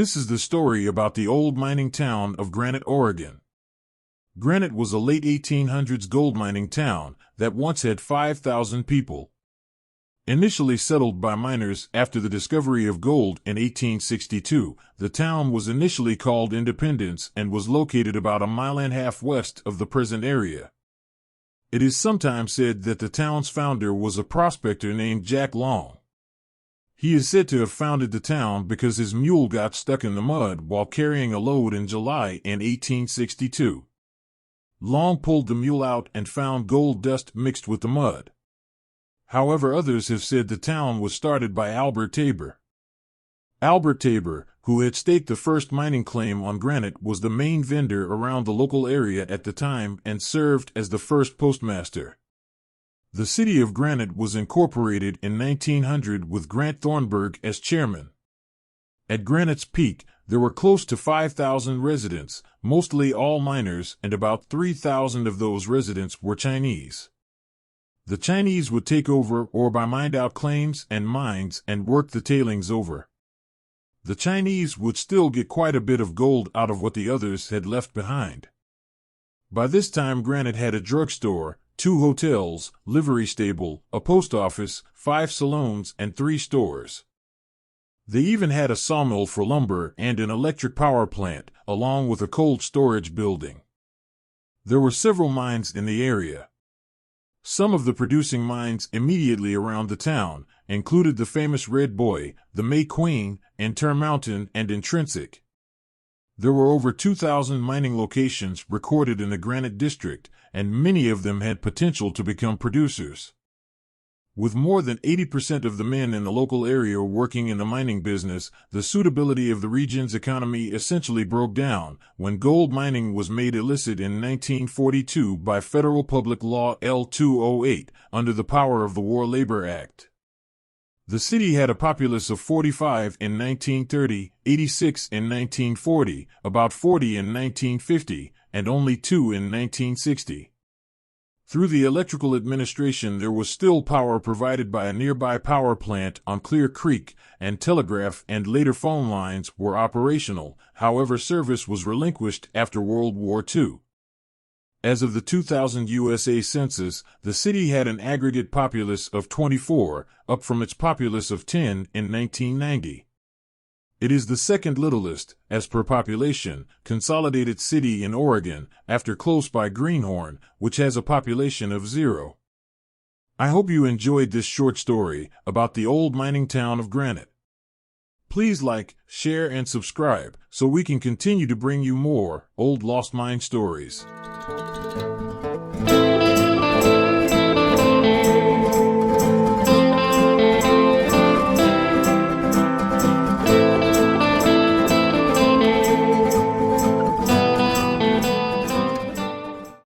This is the story about the old mining town of Granite, Oregon. Granite was a late 1800s gold mining town that once had 5,000 people. Initially settled by miners after the discovery of gold in 1862, the town was initially called Independence and was located about a mile and a half west of the present area. It is sometimes said that the town's founder was a prospector named Jack Long. He is said to have founded the town because his mule got stuck in the mud while carrying a load in July in 1862. Long pulled the mule out and found gold dust mixed with the mud. However, others have said the town was started by Albert Tabor. Albert Tabor, who had staked the first mining claim on Granite, was the main vendor around the local area at the time and served as the first postmaster. The city of Granite was incorporated in 1900 with Grant Thornburg as chairman. At Granite's peak, there were close to 5,000 residents, mostly all miners, and about 3,000 of those residents were Chinese. The Chinese would take over or buy mined-out claims and mines and work the tailings over. The Chinese would still get quite a bit of gold out of what the others had left behind. By this time, Granite had a drugstore, 2 hotels, livery stable, a post office, 5 saloons, and 3 stores. They even had a sawmill for lumber and an electric power plant, along with a cold storage building. There were several mines in the area. Some of the producing mines immediately around the town included the famous Red Boy, the May Queen, Intermountain, and Intrinsic. There were over 2,000 mining locations recorded in the Granite District, and many of them had potential to become producers. With more than 80% of the men in the local area working in the mining business, the suitability of the region's economy essentially broke down when gold mining was made illicit in 1942 by Federal Public Law L-208 under the Power of the War Labor Act. The city had a populace of 45 in 1930, 86 in 1940, about 40 in 1950, and only 2 in 1960. Through the electrical administration, there was still power provided by a nearby power plant on Clear Creek, and telegraph and later phone lines were operational. However, service was relinquished after World War II. As of the 2000 USA Census, the city had an aggregate populace of 24, up from its populace of 10 in 1990. It is the second littlest, as per population, consolidated city in Oregon, after close by Greenhorn, which has a population of 0. I hope you enjoyed this short story about the old mining town of Granite. Please like, share, and subscribe so we can continue to bring you more old lost mine stories.